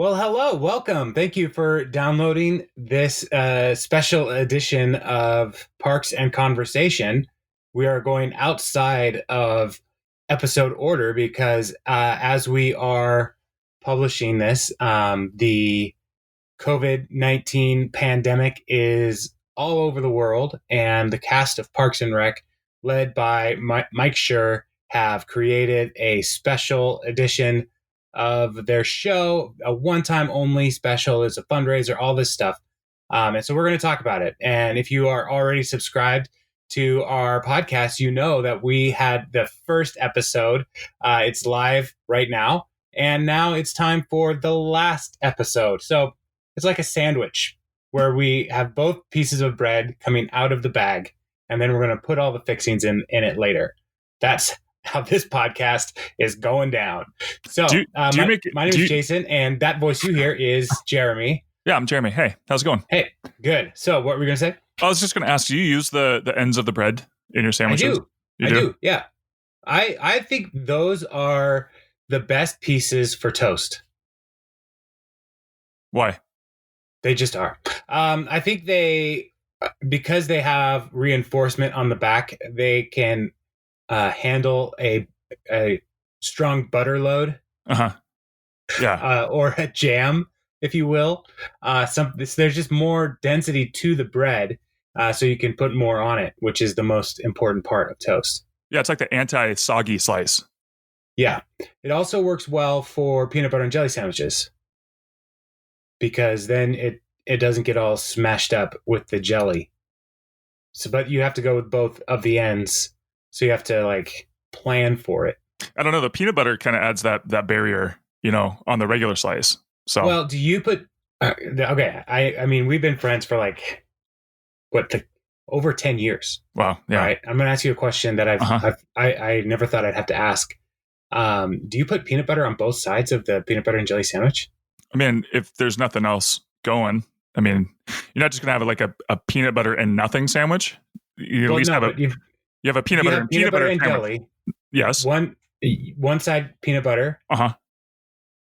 Well, hello, welcome. Thank you for downloading this special edition of Parks and Conversation. We are going outside of episode order because as we are publishing this, the COVID-19 pandemic is all over the world, and the cast of Parks and Rec, led by Mike Schur, have created a special edition of their show, a one-time only special. It's a fundraiser, all this stuff. And so we're going to talk about it. And if you are already subscribed to our podcast, you know that we had the first episode. It's live right now. And now it's time for the last episode. So it's like a sandwich where we have both pieces of bread coming out of the bag. And then we're going to put all the fixings in it later. That's how this podcast is going down. So my name is Jason, and that voice you hear is Jeremy. Yeah, I'm Jeremy. Hey, how's it going? Hey, good. So what were we going to say? I was just going to ask, do you use the ends of the bread in your sandwiches? I do. Yeah. I think those are the best pieces for toast. Why? They just are. I think because they have reinforcement on the back, they can handle a strong butter load. Yeah. Or a jam, if you will. There's just more density to the bread, so you can put more on it, which is the most important part of toast. Yeah, it's like the anti-soggy slice. Yeah. It also works well for peanut butter and jelly sandwiches, because then it doesn't get all smashed up with the jelly. So, but you have to go with both of the ends. So you have to plan for it. I don't know. The peanut butter kind of adds that barrier, on the regular slice. So, well, do you put? Okay, I mean, we've been friends for over 10 years. Wow. Yeah. All right. I'm going to ask you a question that I never thought I'd have to ask. Do you put peanut butter on both sides of the peanut butter and jelly sandwich? I mean, if there's nothing else going, I mean, you're not just going to have a peanut butter and nothing sandwich. You at least have you have a peanut butter and jelly. Yes. One side peanut butter.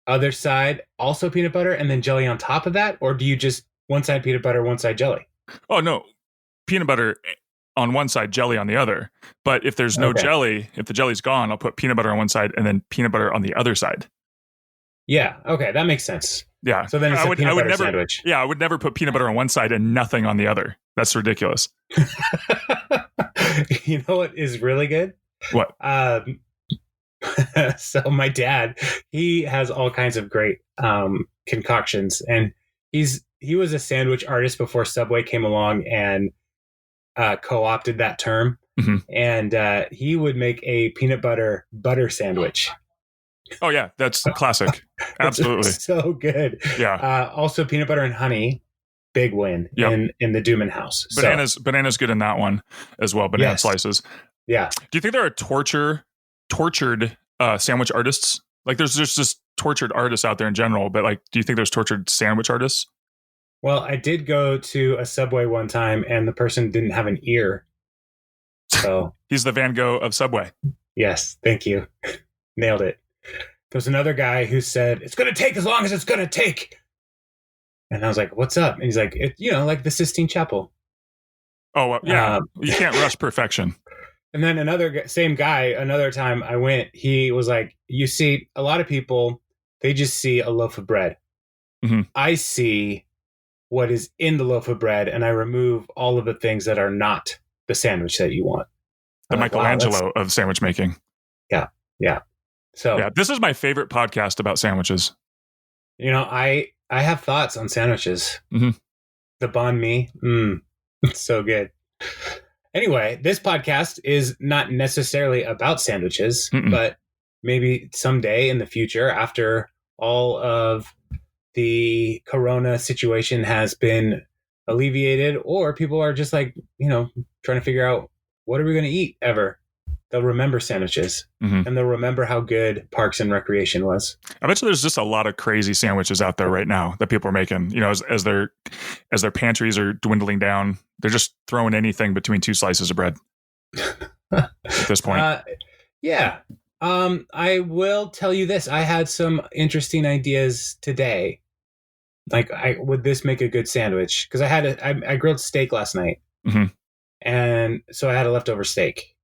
Other side also peanut butter, and then jelly on top of that? Or do you just one side peanut butter, one side jelly? Oh, no. Peanut butter on one side, jelly on the other. But if there's no jelly, if the jelly's gone, I'll put peanut butter on one side and then peanut butter on the other side. Yeah. Okay. That makes sense. Yeah. So then it's a peanut butter sandwich. Yeah. I would never put peanut butter on one side and nothing on the other. That's ridiculous. You know what is really good? What? So my dad, he has all kinds of great concoctions, and he was a sandwich artist before Subway came along and co-opted that term. Mm-hmm. And he would make a peanut butter sandwich. Oh yeah, that's classic. Absolutely. So good. Yeah. Also peanut butter and honey, big win in the Dooman house. Bananas good in that one as well. Banana slices. Yeah. Do you think there are tortured sandwich artists? Like there's just tortured artists out there in general, but do you think there's tortured sandwich artists? Well, I did go to a Subway one time and the person didn't have an ear. So he's the Van Gogh of Subway. Yes. Thank you. Nailed it. There's another guy who said, "It's going to take as long as it's going to take." And I was like, "What's up?" And he's like, like the Sistine Chapel. Oh, well, yeah. You can't rush perfection. And then same guy, another time I went, he was like, "You see, a lot of people, they just see a loaf of bread. Mm-hmm. I see what is in the loaf of bread, and I remove all of the things that are not the sandwich that you want." The Michelangelo of sandwich making. Yeah. Yeah. So yeah, this is my favorite podcast about sandwiches. I have thoughts on sandwiches. Mm-hmm. The banh mi, so good. Anyway, this podcast is not necessarily about sandwiches, but maybe someday in the future, after all of the corona situation has been alleviated, or people are just trying to figure out, what are we going to eat ever? They'll remember sandwiches, and they'll remember how good Parks and Recreation was. I bet you there's just a lot of crazy sandwiches out there right now that people are making. As their pantries are dwindling down, they're just throwing anything between two slices of bread at this point. Yeah, I will tell you this. I had some interesting ideas today. Like, would this make a good sandwich? Because I grilled steak last night, and so I had a leftover steak,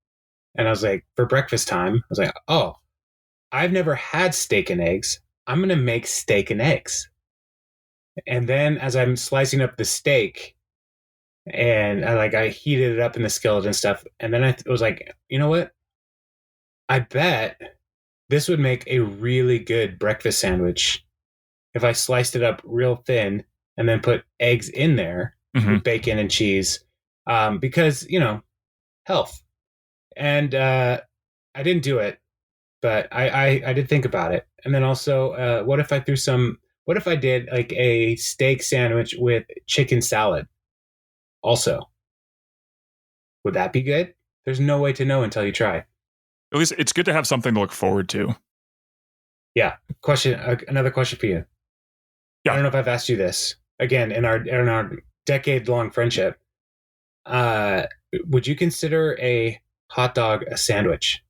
and I was like, for breakfast time, I was like, oh, I've never had steak and eggs. I'm gonna make steak and eggs. And then as I'm slicing up the steak, and I heated it up in the skillet and stuff, and then I was like, you know what? I bet this would make a really good breakfast sandwich if I sliced it up real thin and then put eggs in there with bacon and cheese, because health. And I didn't do it, but I did think about it. And then also, what if I did like a steak sandwich with chicken salad? Also, would that be good? There's no way to know until you try. At least it's good to have something to look forward to. Yeah. Another question for you. Yeah. I don't know if I've asked you this again in our decade-long friendship. Would you consider a hot dog a sandwich?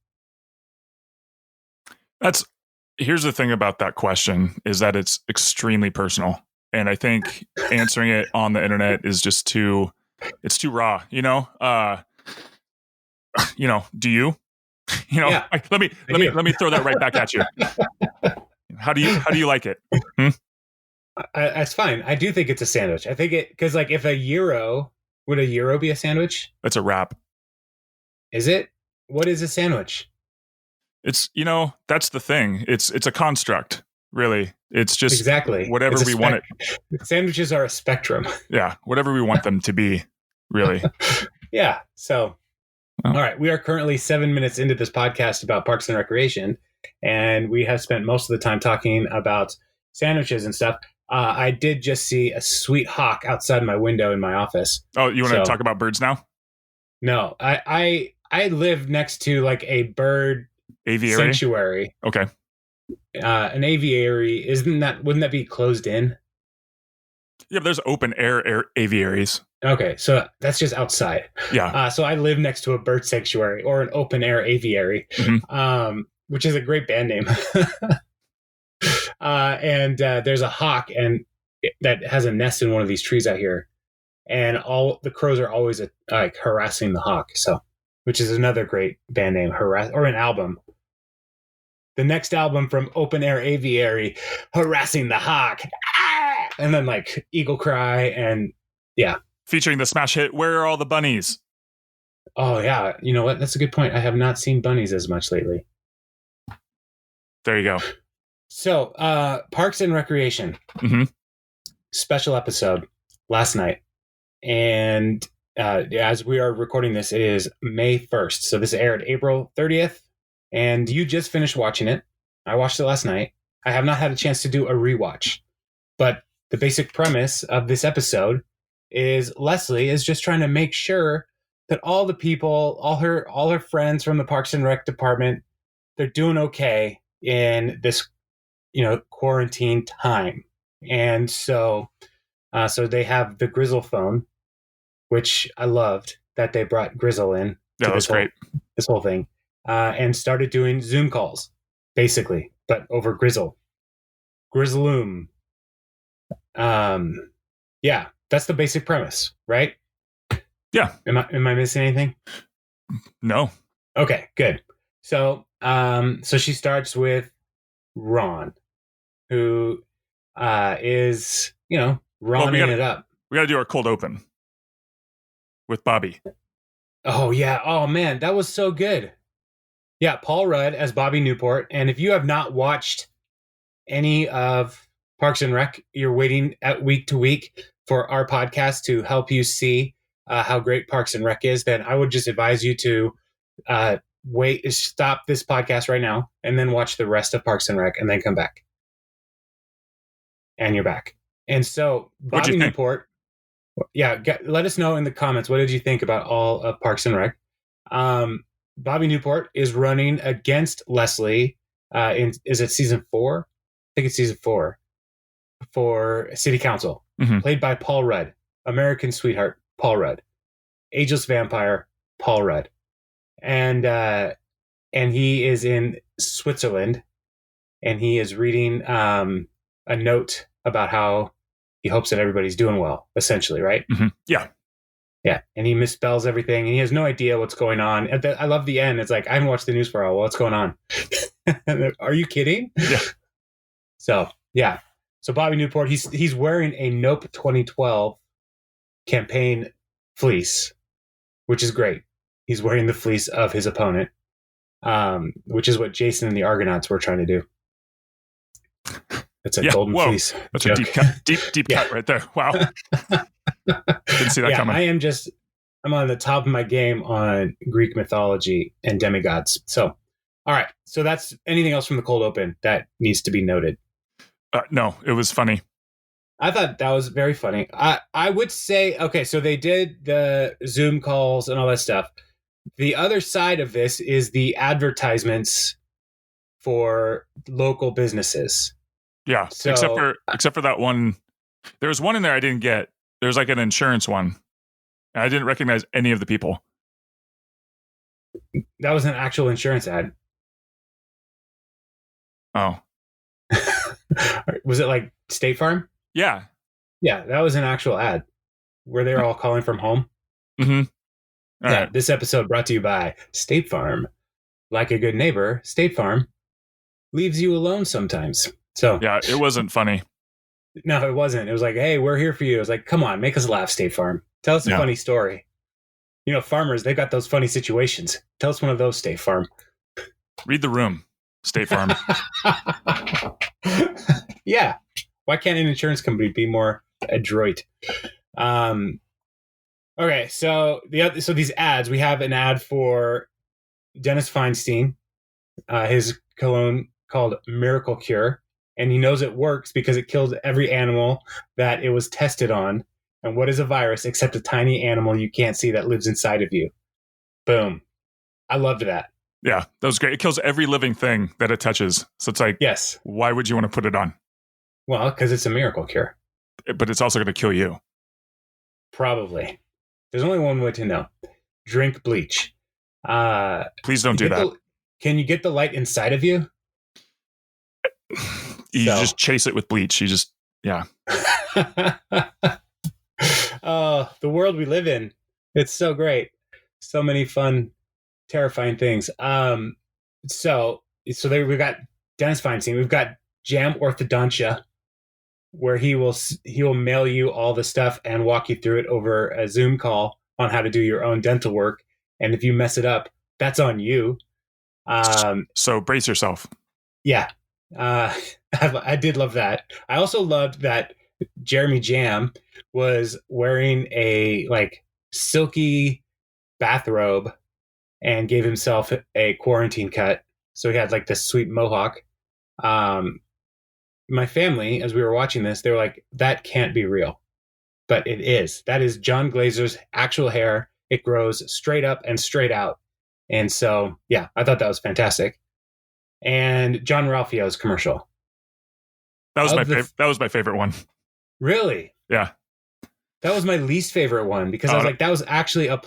Here's the thing about that question is that it's extremely personal. And I think answering it on the internet is just too raw, do you? Yeah, let me throw that right back at you. How do you like it? That's fine. I do think it's a sandwich. I think because like if would a gyro be a sandwich? That's a wrap. Is it? What is a sandwich? It's that's the thing. It's a construct, really. It's just exactly whatever we want it. Sandwiches are a spectrum. Yeah, whatever we want them to be, really. Yeah. So. All right, we are currently 7 minutes into this podcast about Parks and Recreation, and we have spent most of the time talking about sandwiches and stuff. I did just see a sweet hawk outside my window in my office. Oh, you want to talk about birds now? No, I live next to like a bird aviary sanctuary. Okay, an aviary wouldn't that be closed in? Yeah, but there's open air aviaries. Okay, so that's just outside. Yeah. So I live next to a bird sanctuary or an open air aviary, which is a great band name. And there's a hawk that has a nest in one of these trees out here, and all the crows are always like harassing the hawk. So, which is another great band name, or an album. The next album from Open Air Aviary, Harassing the Hawk, and then like Eagle Cry, and yeah. Featuring the smash hit, Where Are All the Bunnies? Oh, yeah. You know what? That's a good point. I have not seen bunnies as much lately. There you go. So, Parks and Recreation. Special episode last night. And as we are recording this, it is May 1st. So this aired April 30th. And you just finished watching it. I watched it last night. I have not had a chance to do a rewatch. But the basic premise of this episode is Leslie is just trying to make sure that all the people, all her friends from the Parks and Rec department, they're doing okay in this, quarantine time. And so they have the Grizzle phone, which I loved that they brought Grizzle in. Yeah, that's great. This whole thing, and started doing Zoom calls, basically, but over Grizzle. Grizzloom. Yeah. That's the basic premise, right? Yeah. Am I missing anything? No. Okay, good. So she starts with Ron, who is, Ronning it up. We got to do our cold open with Bobby. Oh, yeah. Oh, man, that was so good. Yeah, Paul Rudd as Bobby Newport. And if you have not watched any of Parks and Rec, you're waiting at week to week for our podcast to help you see how great Parks and Rec is, then I would just advise you to stop this podcast right now and then watch the rest of Parks and Rec and then come back. And you're back. And so Bobby Newport, let us know in the comments, what did you think about all of Parks and Rec? Bobby Newport is running against Leslie is it season 4? I think it's season 4 for City Council. Played by Paul Rudd, American Sweetheart, Paul Rudd, Ageless Vampire, Paul Rudd. And and he is in Switzerland, and he is reading a note about how he hopes that everybody's doing well, essentially, right? Mm-hmm. Yeah. Yeah, and he misspells everything, and he has no idea what's going on. I love the end. It's like, I haven't watched the news for a while. What's going on? Are you kidding? Yeah. So, yeah. So Bobby Newport, he's wearing a Nope 2012 campaign fleece, which is great. He's wearing the fleece of his opponent, which is what Jason and the Argonauts were trying to do. It's a golden fleece. That's joke. A deep cut right there. Wow. Didn't see that coming. I'm on the top of my game on Greek mythology and demigods. So, all right. So that's anything else from the cold open that needs to be noted? No, it was funny. I thought that was very funny. I would say, okay, so they did the Zoom calls and all that stuff. The other side of this is the advertisements for local businesses. Yeah, so, except for that one. There was one in there I didn't get. There was like an insurance one. And I didn't recognize any of the people. That was an actual insurance ad. Oh. Was it like State Farm? Yeah. Yeah, that was an actual ad where they were all calling from home. Mm-hmm. Yeah, right. This episode brought to you by State Farm. Like a good neighbor, State Farm leaves you alone sometimes. So yeah, it wasn't funny. No, it wasn't. It was like, hey, we're here for you. It was like, come on, make us laugh, State Farm. Tell us a funny story. You know, farmers, they got those funny situations. Tell us one of those, State Farm. Read the room, State Farm. Yeah. Why can't an insurance company be more adroit? Okay, so these ads, we have an ad for Dennis Feinstein, his cologne called Miracle Cure, and he knows it works because it kills every animal that it was tested on. And what is a virus except a tiny animal you can't see that lives inside of you? Boom. I loved that. Yeah, that was great. It kills every living thing that it touches. So it's like, yes. Why would you want to put it on? Well, because it's a miracle cure. But it's also going to kill you. Probably. There's only one way to know. Drink bleach. Please don't do that. Can you get the light inside of you? You just chase it with bleach. You just, yeah. Oh, the world we live in. It's so great. So many fun, terrifying things. So there we've got Dennis Feinstein. We've got Jam Orthodontia, where he will mail you all the stuff and walk you through it over a Zoom call on how to do your own dental work. And if you mess it up, that's on you. So brace yourself. Yeah. I did love that. I also loved that Jeremy Jam was wearing a like silky bathrobe and gave himself a quarantine cut. So he had like this sweet mohawk. My family, as we were watching this, they were like, that can't be real. But it is. That is John Glazer's actual hair. It grows straight up and straight out. And so, yeah, I thought that was fantastic. And John Ralphio's commercial. That was my favorite one. Really? Yeah. That was my least favorite one because I was like, that was actually a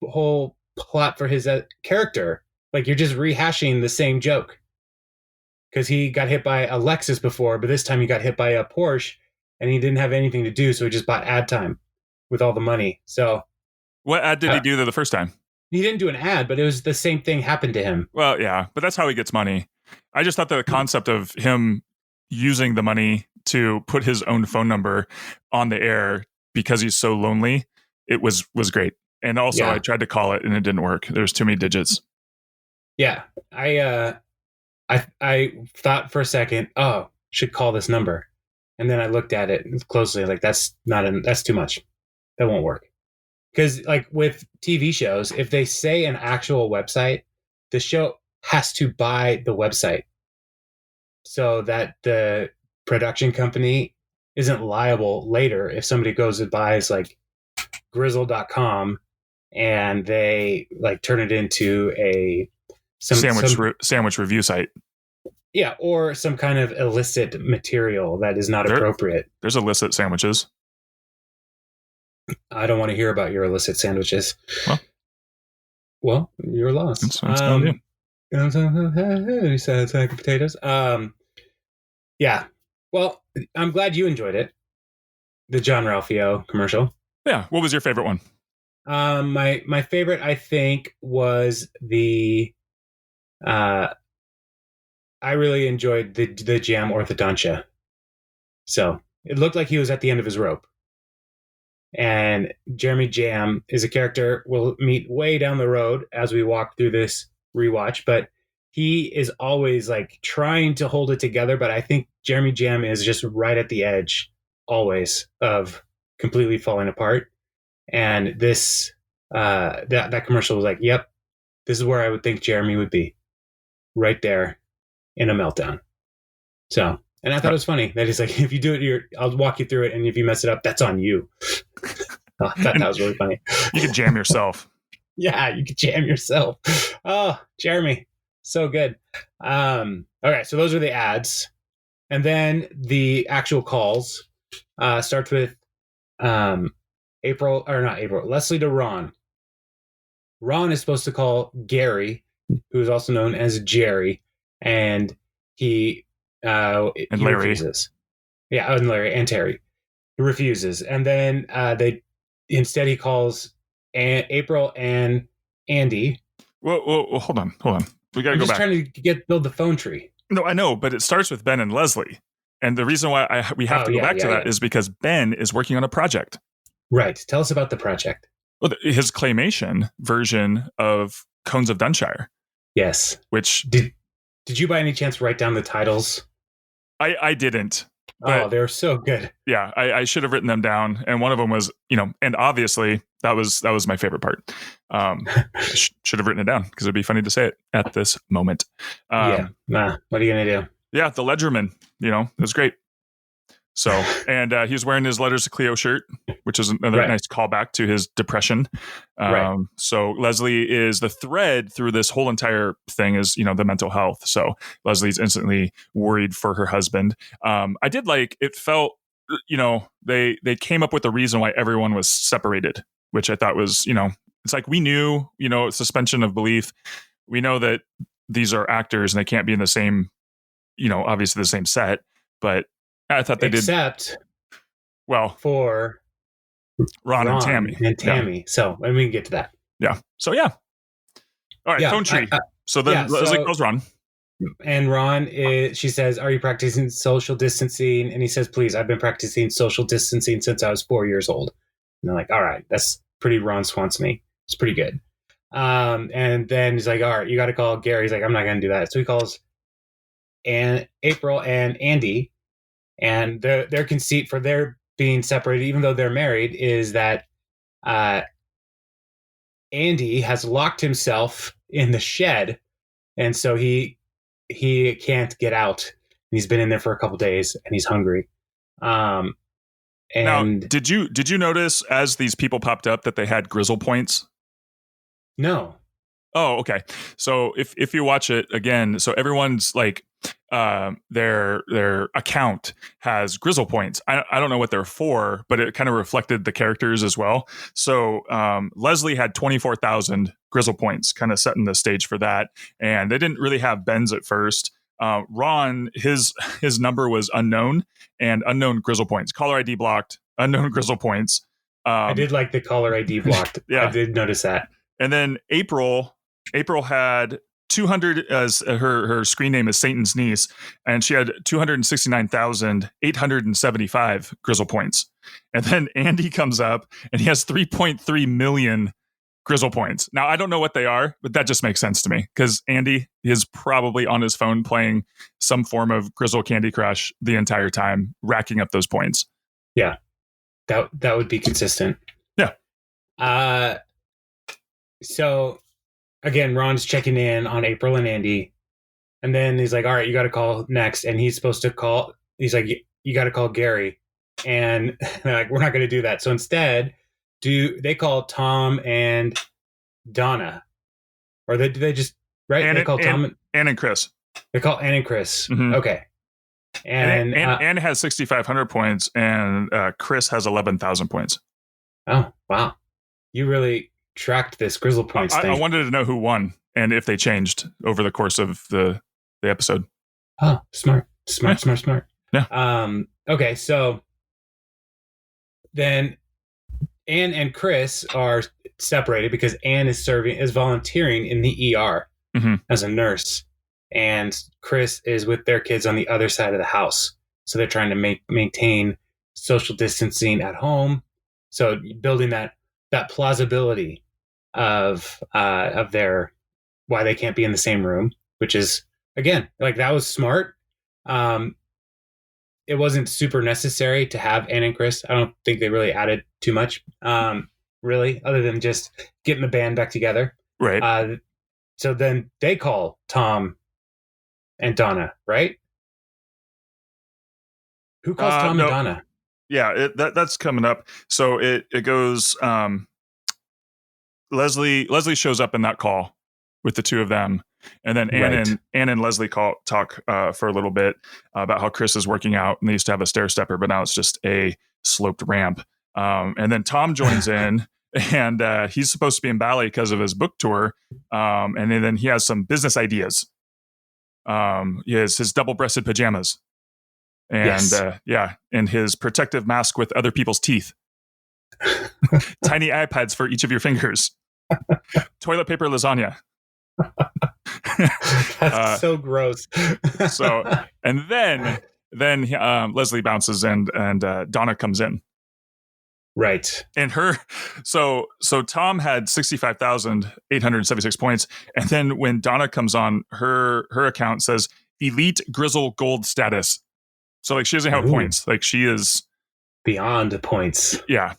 whole plot for his character. Like, you're just rehashing the same joke. Because he got hit by a Lexus before, but this time he got hit by a Porsche, and he didn't have anything to do, so he just bought ad time with all the money. So, what ad did he do the first time? He didn't do an ad, but it was the same thing happened to him. Well, yeah, but that's how he gets money. I just thought the concept of him using the money to put his own phone number on the air because he's so lonely, it was great. And also, I tried to call it, and it didn't work. There's too many digits. Yeah, I thought for a second, should call this number. And then I looked at it closely, like that's too much. That won't work. Because like with TV shows, if they say an actual website, the show has to buy the website so that the production company isn't liable later if somebody goes and buys like grizzle.com and they like turn it into a sandwich review site. Yeah, or some kind of illicit material that is not appropriate. There's illicit sandwiches. I don't want to hear about your illicit sandwiches. Well, Well, you're lost. That's on you. He said sack of potatoes. Yeah. Well, I'm glad you enjoyed it. The John Ralphio commercial. Yeah. What was your favorite one? My favorite, I think, was the. I really enjoyed the jam orthodontia. So it looked like he was at the end of his rope. And Jeremy Jam is a character we'll meet way down the road as we walk through this rewatch, but he is always like trying to hold it together. But I think Jeremy Jam is just right at the edge always of completely falling apart. And this that commercial was like, yep, this is where I would think Jeremy would be, right there in a meltdown. So, and I thought it was funny that he's like, if you do it, I'll walk you through it, and if you mess it up, that's on you. I thought that was really funny. You could jam yourself. Yeah, you could jam yourself. Oh, Jeremy, so good. Okay, so those are the ads, and then the actual calls starts with Leslie to Ron. Ron is supposed to call Gary, who is also known as Jerry, and he And he Larry. refuses. Yeah, and Larry and Terry. He refuses, and then instead he calls April and Andy. Whoa, hold on. We got to I'm go just back. trying to build the phone tree. No, I know, but it starts with Ben and Leslie. And the reason why we have to go back to that is because Ben is working on a project. Right. Tell us about the project. Well, his claymation version of Cones of Dunshire. Yes. Which did you by any chance write down the titles? I didn't. But, they're so good. Yeah, I should have written them down, and one of them was, and obviously that was my favorite part. Should have written it down because it'd be funny to say it at this moment. What are you gonna do? Yeah, the Ledgerman. It was great. So, and he was wearing his Letters to Cleo shirt, which is another nice callback to his depression. So Leslie is the thread through this whole entire thing is, the mental health. So Leslie's instantly worried for her husband. I did like, it felt, they came up with a reason why everyone was separated, which I thought was, it's like we knew, suspension of belief. We know that these are actors and they can't be in the same, obviously the same set, but I thought they Except for Ron and Tammy. Yeah. So, and we can get to that. Yeah. So, yeah. All right. Phone tree. So then Leslie calls Ron. And Ron, she says, are you practicing social distancing? And he says, please, I've been practicing social distancing since I was 4 years old. And they're like, all right, that's pretty Ron Swanson-y. It's pretty good. And then he's like, all right, you got to call Gary. He's like, I'm not going to do that. So he calls April and Andy. And their conceit for their being separated, even though they're married, is that Andy has locked himself in the shed, and so he can't get out. He's been in there for a couple days, and he's hungry. And now, did you notice as these people popped up that they had grizzle points? No. Oh, okay. So if you watch it again, so everyone's like their account has grizzle points. I don't know what they're for, but it kind of reflected the characters as well. So Leslie had 24,000 grizzle points, kind of setting the stage for that. And they didn't really have Ben's at first. Ron, his number was unknown and unknown grizzle points. Caller ID blocked, unknown grizzle points. I did like the caller ID blocked. Yeah. I did notice that. And then April had 200 as her screen name is Satan's niece, and she had 269,875 grizzle points. And then Andy comes up and he has 3.3 million grizzle points. Now I don't know what they are, but that just makes sense to me because Andy is probably on his phone playing some form of Grizzle Candy Crush the entire time, racking up those points. Yeah, that would be consistent. Yeah. So again, Ron's checking in on April and Andy. And then he's like, all right, you got to call next. And he's supposed to call. He's like, you got to call Gary. And they're like, we're not going to do that. So instead, they call Tom and Donna? Or do they just, right? They call Tom and Chris. They call Ann and Chris. Mm-hmm. Okay. And Ann has 6,500 points and Chris has 11,000 points. Oh, wow. You really tracked this Grizzle Points thing. I wanted to know who won and if they changed over the course of the episode. Oh, smart. Yeah. Okay, so then Anne and Chris are separated because Anne is volunteering in the ER as a nurse, and Chris is with their kids on the other side of the house. So they're trying to maintain social distancing at home. So building that plausibility of their why they can't be in the same room, which is, again, like, that was smart. It wasn't super necessary to have Anne and Chris. I don't think they really added too much, really, other than just getting the band back together. Right. So then they call Tom and Donna, right? Who calls Tom and Donna? Yeah, that's coming up. So it goes. Leslie shows up in that call with the two of them, and then Anne and Leslie talk for a little bit about how Chris is working out, and they used to have a stair stepper, but now it's just a sloped ramp. And then Tom joins in, and he's supposed to be in ballet because of his book tour, and then he has some business ideas. He has his double-breasted pajamas. And and his protective mask with other people's teeth. Tiny iPads for each of your fingers. Toilet paper lasagna. That's so gross. And then Leslie bounces and Donna comes in. Right. And so Tom had 65,876 points, and then when Donna comes on, her account says Elite Grizzle Gold status. So, like, she doesn't have points. Like, she is beyond points. Yeah,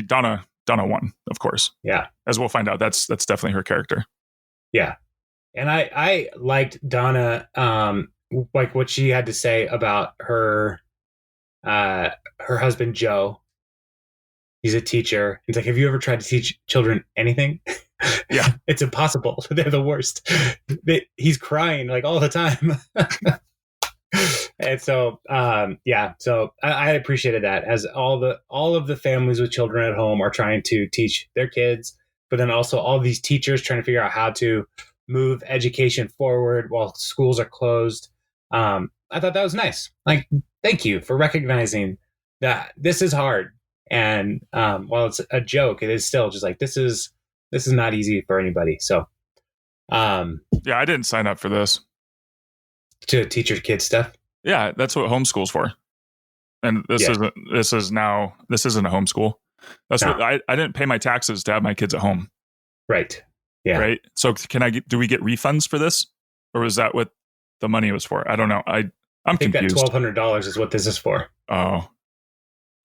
Donna won, of course. Yeah, as we'll find out, that's definitely her character. Yeah, and I liked Donna, like what she had to say about her husband Joe. He's a teacher. He's like, have you ever tried to teach children anything? Yeah, it's impossible. They're the worst. He's crying like all the time. And so, so I appreciated that, as all of the families with children at home are trying to teach their kids, but then also all these teachers trying to figure out how to move education forward while schools are closed. I thought that was nice. Like, thank you for recognizing that this is hard. And while it's a joke, it is still just like, this is not easy for anybody. So, I didn't sign up for this. To teach your kids stuff. Yeah, that's what homeschool's for. And this isn't a homeschool. That's what I didn't pay my taxes to have my kids at home. Right. Yeah. Right. So do we get refunds for this, or was that what the money was for? I don't know. I'm think confused. That $1,200 is what this is for. Oh.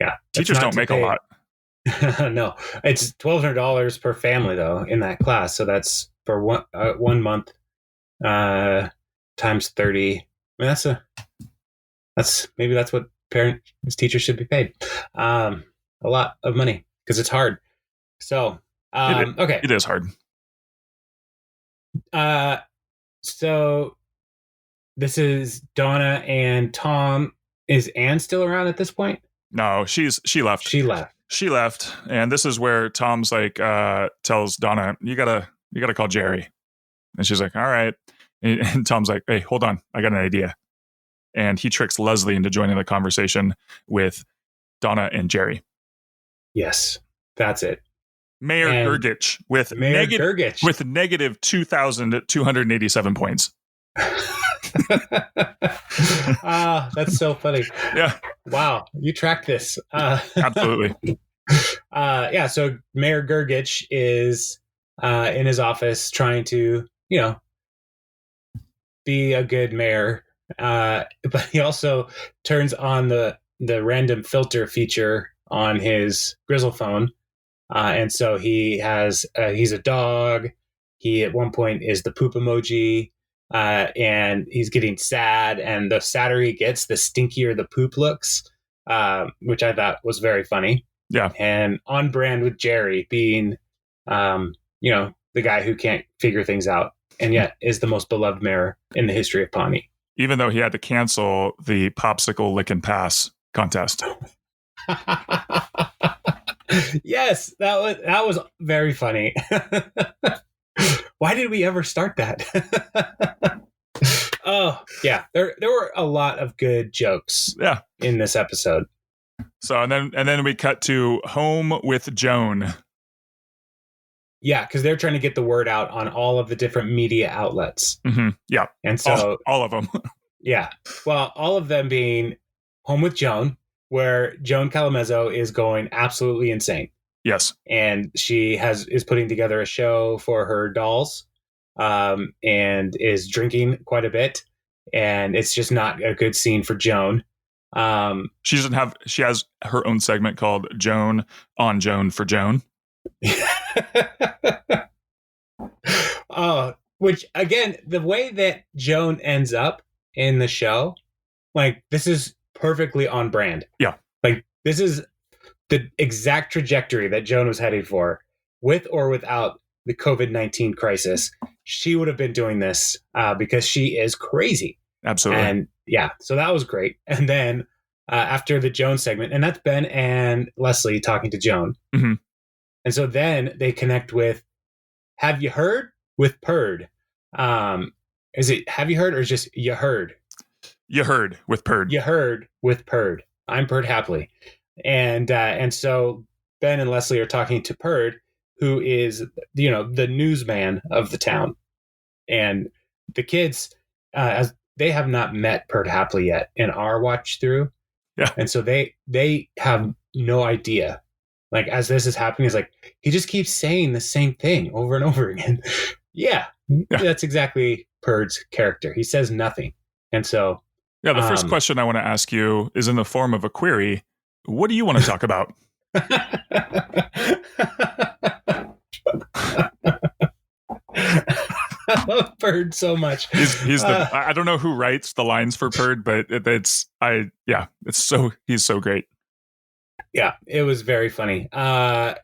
Yeah. Teachers don't make a lot. No, it's $1,200 per family though in that class. So that's for 1 month, times 30. I mean, that's what teachers should be paid. A lot of money because it's hard. So, okay. It is hard. So this is Donna and Tom. Is Anne still around at this point? No, she left. She left. And this is where Tom's like, tells Donna, you gotta call Jerry. And she's like, all right. And Tom's like, hey, hold on. I got an idea. And he tricks Leslie into joining the conversation with Donna and Jerry. Yes, that's it. Mayor Gergich with negative 2,287 points. That's so funny. Yeah. Wow. You tracked this. Absolutely. So Mayor Gergich is in his office trying to, be a good mayor. But he also turns on the random filter feature on his Grizzle phone. And so he's a dog. He at one point is the poop emoji. And he's getting sad, and the sadder he gets, the stinkier the poop looks, which I thought was very funny. Yeah. And on brand with Jerry being, the guy who can't figure things out, and yet is the most beloved mayor in the history of Pawnee. Even though he had to cancel the popsicle lick and pass contest. Yes, that was very funny. Why did we ever start that? Oh, yeah. There were a lot of good jokes Yeah. in this episode. So and then we cut to home with Joan. Yeah, because they're trying to get the word out on all of the different media outlets. Mm-hmm. Yeah. And so all of them. yeah. Well, all of them being Home with Joan, where Joan Calamezzo is going absolutely insane. Yes. And she is putting together a show for her dolls, and is drinking quite a bit. And it's just not a good scene for Joan. She has her own segment called Joan on Joan for Joan. Which again, the way that Joan ends up in the show, like this is perfectly on brand. Yeah. Like this is the exact trajectory that Joan was heading for, with or without the COVID-19 crisis. She would have been doing this because she is crazy. Absolutely. And yeah, so that was great. And then after the Joan segment, and that's Ben and Leslie talking to Joan. Mm-hmm. And so then they connect with Have You Heard? With Purd. Is it Have You Heard or just You Heard? You heard with Purd. You heard with Purd. I'm Purd Hapley. And so Ben and Leslie are talking to Purd, who is, the newsman of the town. And the kids, as they have not met Purd Hapley yet in our watch through. Yeah. And so they have no idea. Like, as this is happening, it's like, he just keeps saying the same thing over and over again. Yeah, that's exactly Purd's character. He says nothing. And so... Yeah, the first question I want to ask you is in the form of a query. What do you want to talk about? I love Purd so much. I don't know who writes the lines for Purd, but he's so great. Yeah, it was very funny. So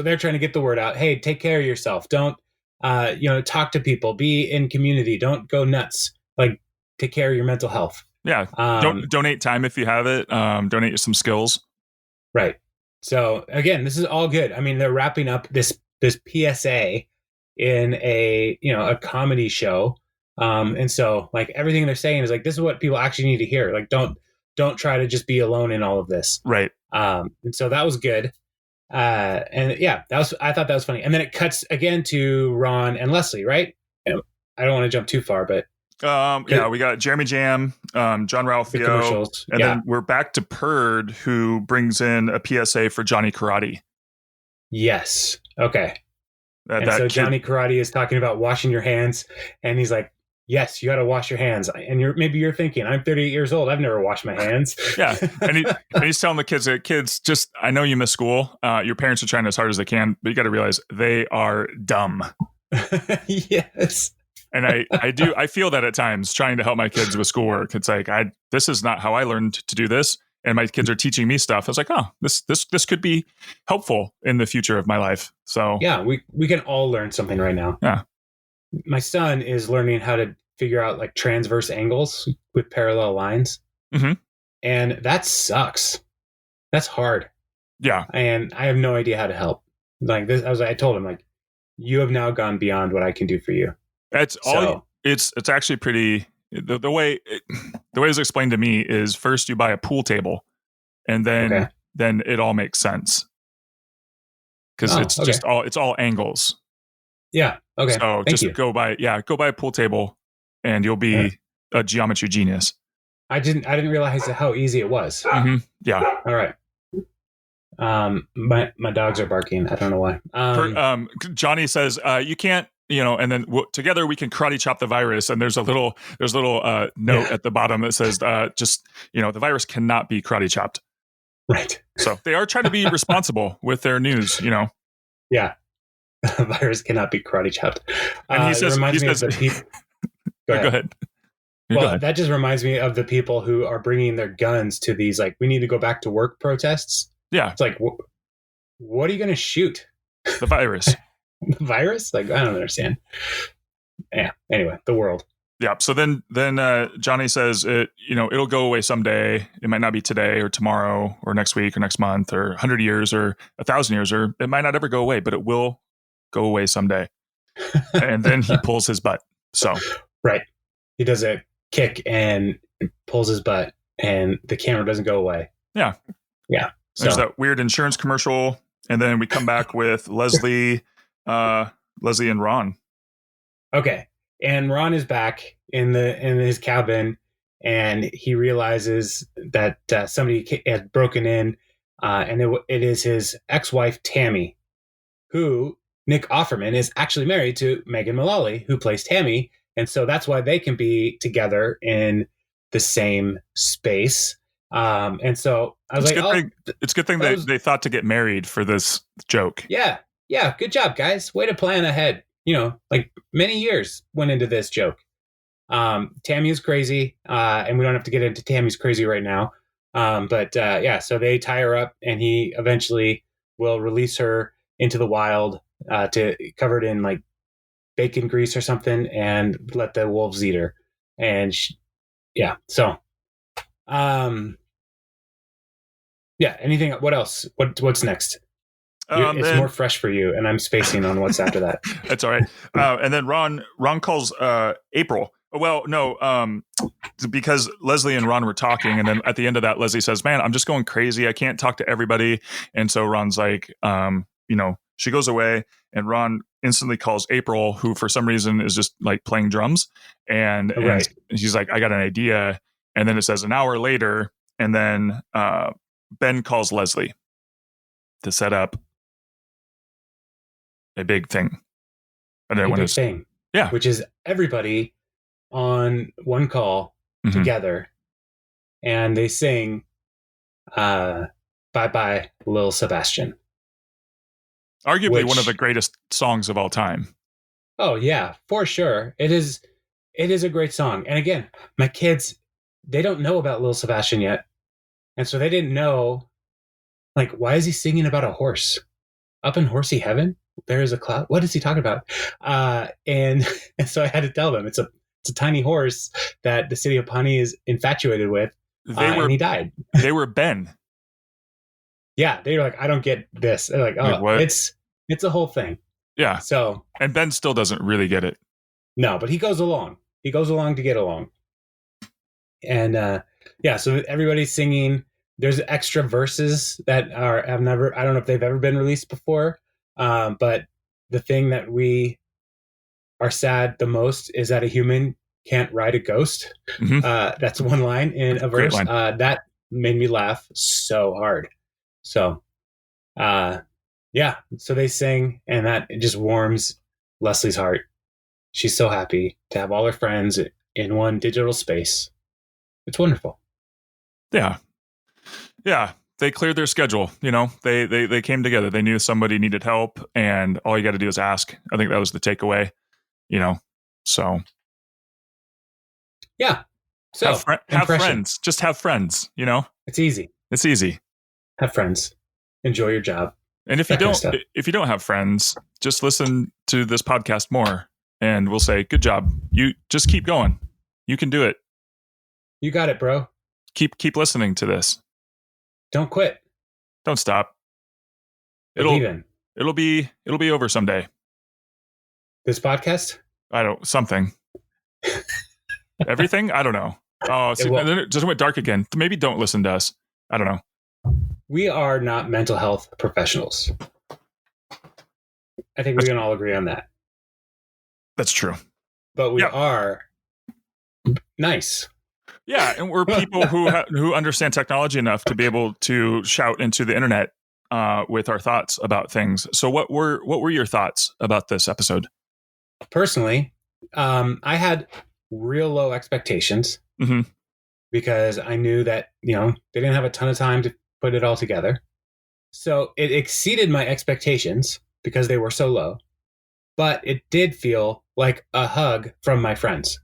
they're trying to get the word out. Hey, take care of yourself. Don't, talk to people. Be in community. Don't go nuts. Like, take care of your mental health. Yeah. Don't donate time if you have it. Donate some skills. Right. So again, this is all good. I mean, they're wrapping up this PSA in a comedy show. And so like everything they're saying is like, this is what people actually need to hear. Like, don't try to just be alone in all of this. Right. And so that was good. I thought that was funny. And then it cuts again to Ron and Leslie, right? I don't want to jump too far, but we got Jeremy Jam, John Ralphio, and then we're back to Purd, who brings in a PSA for Johnny Karate. Yes. Okay. So Johnny Karate is talking about washing your hands, and he's like, yes, you got to wash your hands. And you're thinking, I'm 38 years old. I've never washed my hands. Yeah. And he's telling the kids, just, I know you miss school. Your parents are trying as hard as they can, but you got to realize they are dumb. Yes. And I feel that at times trying to help my kids with schoolwork. It's like, this is not how I learned to do this. And my kids are teaching me stuff. I was like, oh, this could be helpful in the future of my life. So yeah, we can all learn something right now. Yeah. My son is learning how to figure out like transverse angles with parallel lines. Mm-hmm. And that sucks. That's hard. Yeah. And I have no idea how to help. Like this, I told him, like, you have now gone beyond what I can do for you. That's all. It's actually pretty. The way it's explained to me is first you buy a pool table, and then it all makes sense because it's all angles. Yeah. Okay. So go buy a pool table, and you'll be a geometry genius. I didn't realize how easy it was. Mm-hmm. Yeah. All right. My dogs are barking. I don't know why. Johnny says, you can't, and then together we can karate chop the virus. And there's a little note at the bottom that says, the virus cannot be karate chopped. Right. So they are trying to be responsible with their news, Yeah. The virus cannot be karate chopped. And he says, of the people. Go ahead. That just reminds me of the people who are bringing their guns to these, like, we need to go back to work protests. Yeah. It's like, what are you going to shoot? The virus. The virus? Like, I don't understand. Yeah. Anyway, the world. Yeah. So then Johnny says it'll go away someday. It might not be today or tomorrow or next week or next month or 100 years or 1,000 years, or it might not ever go away, but it will go away someday. And then he pulls his butt. So right, he does a kick and pulls his butt, and the camera doesn't go away. Yeah. So there's that weird insurance commercial, and then we come back with Leslie and Ron. Okay. And Ron is back in his cabin, and he realizes that somebody had broken in, and it is his ex-wife Tammy, who Nick Offerman is actually married to Megan Mullally, who plays Tammy, and so that's why they can be together in the same space. And so I was it's a good thing they thought to get married for this joke. Yeah, good job, guys. Way to plan ahead. Like many years went into this joke. Tammy is crazy, and we don't have to get into Tammy's crazy right now. So they tie her up, and he eventually will release her into the wild, to covered in like bacon grease or something, and let the wolves eat her. And anything? What else? What's next? It's more fresh for you, and I'm spacing on what's after that. That's all right. And then Ron calls April. Well, no, because Leslie and Ron were talking, and then at the end of that, Leslie says, "Man, I'm just going crazy. I can't talk to everybody." And so Ron's like, she goes away, and Ron instantly calls April, who for some reason is just like playing drums, and she's like, "I got an idea." And then it says an hour later, and then Ben calls Leslie to set up a big thing. And then big thing. Yeah. Which is everybody on one call together, and they sing Bye Bye Lil Sebastian. Arguably one of the greatest songs of all time. Oh yeah, for sure. It is a great song. And again, my kids, they don't know about Lil Sebastian yet. And so they didn't know, like, why is he singing about a horse? Up in horsey heaven, there is a cloud. What is he talking about? And so I had to tell them it's a tiny horse that the city of Pawnee is infatuated with. And he died. They were Ben. Yeah, they were like, I don't get this. They're like, oh, what? It's a whole thing. Yeah. So, and Ben still doesn't really get it. No, but he goes along. He goes along to get along. And so everybody's singing. There's extra verses that I don't know if they've ever been released before. But the thing that we are sad the most is that a human can't ride a ghost. Mm-hmm. That's one line in a verse. That made me laugh so hard. So, so they sing, and that just warms Leslie's heart. She's so happy to have all her friends in one digital space. It's wonderful. Yeah. Yeah. They cleared their schedule. They came together. They knew somebody needed help, and all you got to do is ask. I think that was the takeaway, so. Yeah. So have friends. Just have friends, It's easy. It's easy. Have friends. Enjoy your job. And if you don't have friends, just listen to this podcast more, and we'll say, good job. You just keep going. You can do it. You got it, bro. Keep listening to this. Don't quit. Don't stop. It'll be over someday. This podcast? Something. Everything? I don't know. Oh, and then it just went dark again. Maybe don't listen to us. I don't know. We are not mental health professionals. I think we can all agree on that. That's true. But we are nice. Yeah, and we're people who understand technology enough to be able to shout into the internet with our thoughts about things. So, what were your thoughts about this episode? Personally, I had real low expectations because I knew that they didn't have a ton of time to put it all together. So it exceeded my expectations because they were so low, but it did feel like a hug from my friends.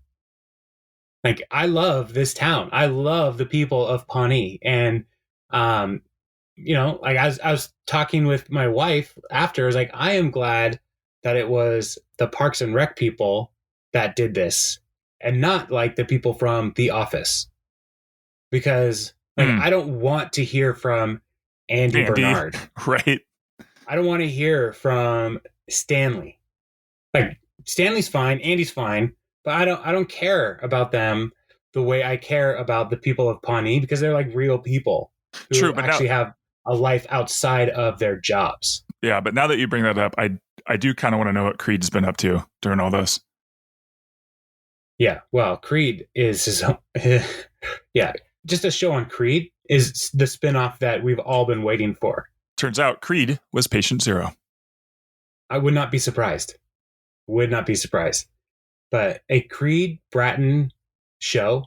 Like, I love this town. I love the people of Pawnee. And, I was talking with my wife after, I was like, I am glad that it was the Parks and Rec people that did this. and not like the people from The Office, because like I don't want to hear from Andy Bernard. Right. I don't want to hear from Stanley. Like Stanley's fine, Andy's fine, but I don't care about them the way I care about the people of Pawnee, because they're like real people who True, but actually now, have a life outside of their jobs. yeah, but now that you bring that up, I do kind of want to know what Creed's been up to during all this. Yeah, well, Creed is his own, yeah, just a show on Creed is the spinoff that we've all been waiting for. Turns out Creed was patient zero. I would not be surprised. Would not be surprised. But a Creed Bratton show,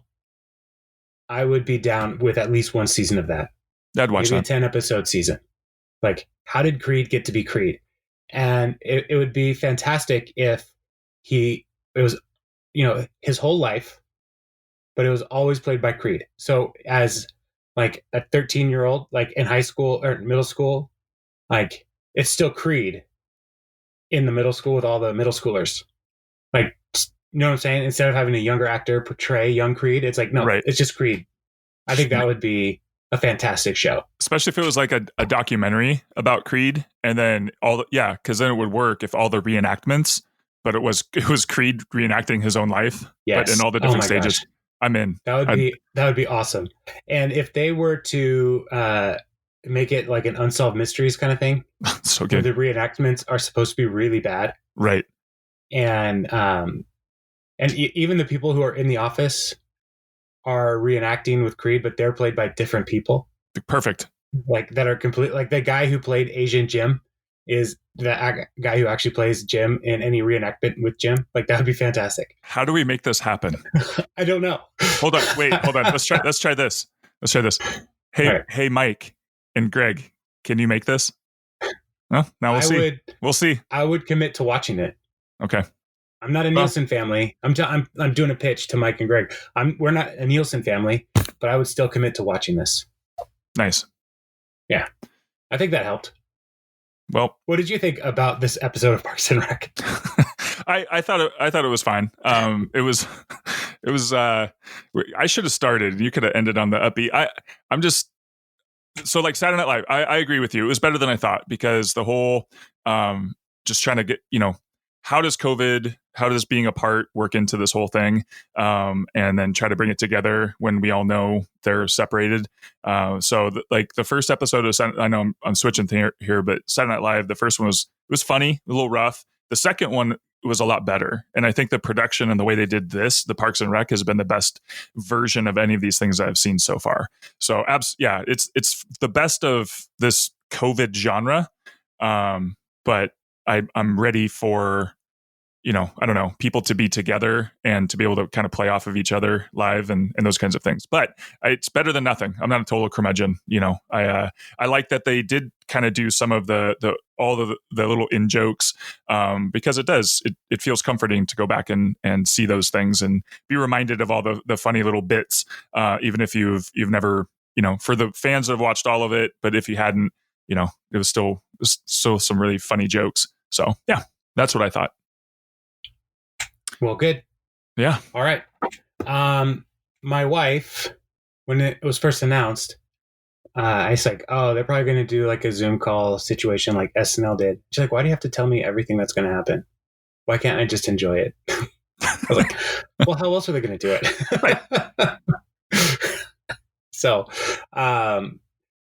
I would be down with at least one season of that. I'd watch Maybe that. a 10-episode season. Like, how did Creed get to be Creed? And it would be fantastic if it was, his whole life, but it was always played by Creed. So as like a 13-year-old, like in high school or middle school, like it's still Creed in the middle school with all the middle schoolers. Like, you know what I'm saying? Instead of having a younger actor portray young Creed, it's like, no, Right. It's just Creed. I think that would be a fantastic show. Especially if it was like a documentary about Creed, and then because then it would work if all the reenactments, but it was Creed reenacting his own life, Yes. but in all the different stages. Gosh. I'm in. That would be awesome. And if they were to make it like an unsolved mysteries kind of thing, so good. The reenactments are supposed to be really bad, right? And even the people who are in The Office are reenacting with Creed, but they're played by different people. Perfect. Like that are complete. Like the guy who played Asian Jim is the guy who actually plays Jim in any reenactment with Jim. Like that would be fantastic. How do we make this happen? I don't know. Hold on. Let's try this. Hey, right. Hey, Mike and Greg, can you make this? Well, now we'll see. We'll see. I would commit to watching it. Okay. I'm not a Nielsen family. I'm doing a pitch to Mike and Greg. We're not a Nielsen family, but I would still commit to watching this. Nice. Yeah. I think that helped. Well, what did you think about this episode of Parks and Rec? I thought it was fine. It was I should have started. You could have ended on the upbeat. I'm just so like Saturday Night Live. I agree with you. It was better than I thought, because the whole just trying to get, how does being apart work into this whole thing, and then try to bring it together when we all know they're separated. So the first episode of I know I'm switching here, but Saturday Night Live, the first one was funny, a little rough. The second one was a lot better, and I think the production and the way they did this, the Parks and Rec, has been the best version of any of these things I've seen so far. So it's the best of this COVID genre, but I'm ready for, I don't know, people to be together and to be able to kind of play off of each other live and those kinds of things. But it's better than nothing. I'm not a total curmudgeon. I like that they did kind of do some of the little in jokes, because it feels comforting to go back and see those things and be reminded of all the funny little bits, even if you've never, for the fans that have watched all of it, but if you hadn't, it was still some really funny jokes. So yeah, that's what I thought. Well, good. Yeah. All right. My wife, when it was first announced, I was like, oh, they're probably going to do like a Zoom call situation like SNL did. She's like, why do you have to tell me everything that's going to happen? Why can't I just enjoy it? I was like, well, how else are they going to do it? So,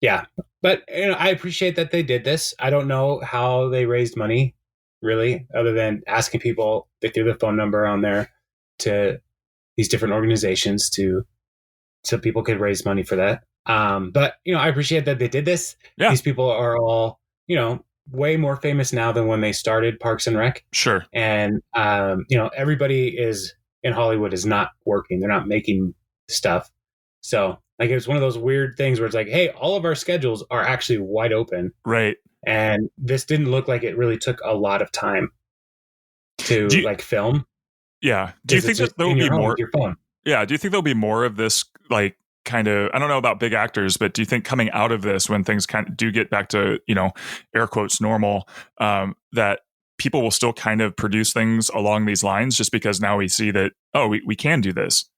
yeah. But I appreciate that they did this. I don't know how they raised money, really, other than asking people. They threw the phone number on there to these different organizations so people could raise money for that. But I appreciate that they did this. Yeah. These people are all way more famous now than when they started Parks and Rec. Sure. And everybody in Hollywood is not working. They're not making stuff. So like, it was one of those weird things where it's like, hey, all of our schedules are actually wide open. Right. And this didn't look like it really took a lot of time to film. Yeah. Do you think that there'll be more? Your phone. Yeah. Do you think there'll be more of this, like, kind of, I don't know about big actors, but do you think coming out of this, when things kind of do get back to, air quotes, normal, that people will still kind of produce things along these lines just because now we see that, we can do this?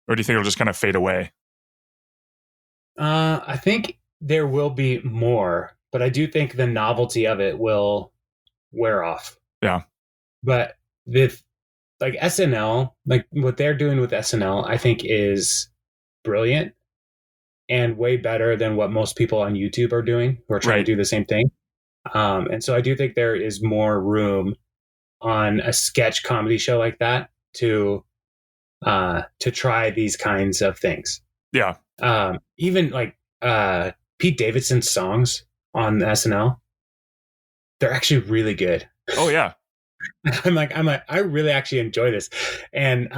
Or do you think it'll just kind of fade away? I think there will be more, but I do think the novelty of it will wear off. Yeah. But like SNL, like what they're doing with SNL, I think is brilliant and way better than what most people on YouTube are doing who are trying to do the same thing. And so I do think there is more room on a sketch comedy show like that to try these kinds of things. Yeah. Even like Pete Davidson's songs on SNL, they're actually really good. Oh yeah. I'm like, I really actually enjoy this. And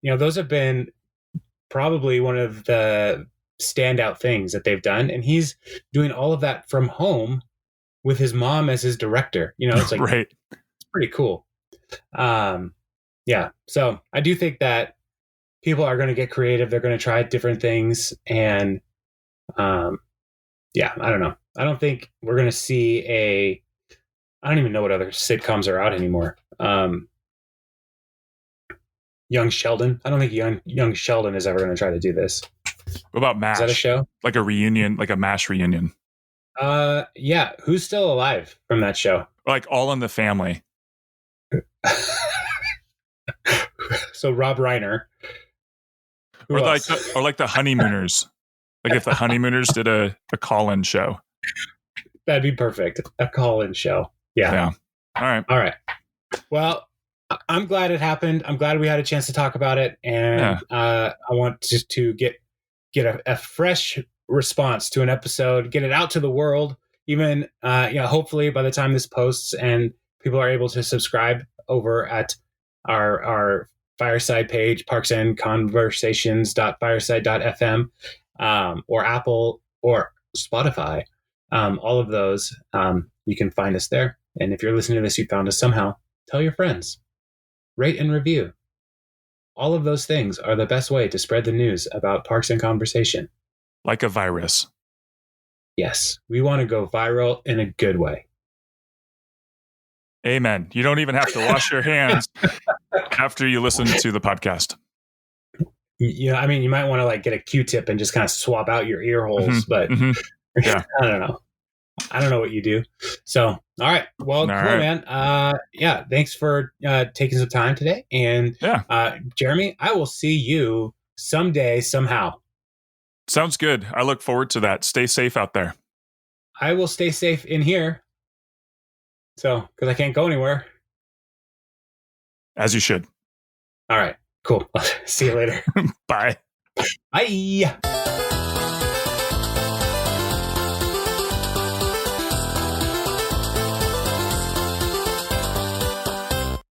those have been probably one of the standout things that they've done. And he's doing all of that from home with his mom as his director. It's like right. It's pretty cool. Yeah. So I do think that people are going to get creative. They're going to try different things. And yeah, I don't know. I don't think we're going to see I don't even know what other sitcoms are out anymore. Young Sheldon. I don't think young Sheldon is ever going to try to do this. What about MASH? Is that a show? Like a reunion, like a MASH reunion? Yeah. Who's still alive from that show? Like All in the Family. So Rob Reiner. Or like the Honeymooners. Like if the Honeymooners did a call-in show. That'd be perfect. A call-in show. Yeah. All right. Well, I'm glad it happened. I'm glad we had a chance to talk about it. And I want to get a fresh response to an episode, get it out to the world. Even, hopefully by the time this posts and people are able to subscribe over at our Fireside page, parksandconversations.fireside.fm, or Apple or Spotify. All of those, you can find us there. And if you're listening to this, you found us somehow, tell your friends, rate and review. All of those things are the best way to spread the news about Parks and Conversation. Like a virus. Yes, we want to go viral in a good way. Amen. You don't even have to wash your hands after you listen to the podcast. You might want to like get a Q-tip and just kind of swab out your ear holes, but yeah. I don't know. I don't know what you do. So, all right. Well, cool, man. Yeah. Thanks for taking some time today. And Jeremy, I will see you someday, somehow. Sounds good. I look forward to that. Stay safe out there. I will stay safe in here. So, because I can't go anywhere. As you should. All right. Cool. See you later. Bye. Bye.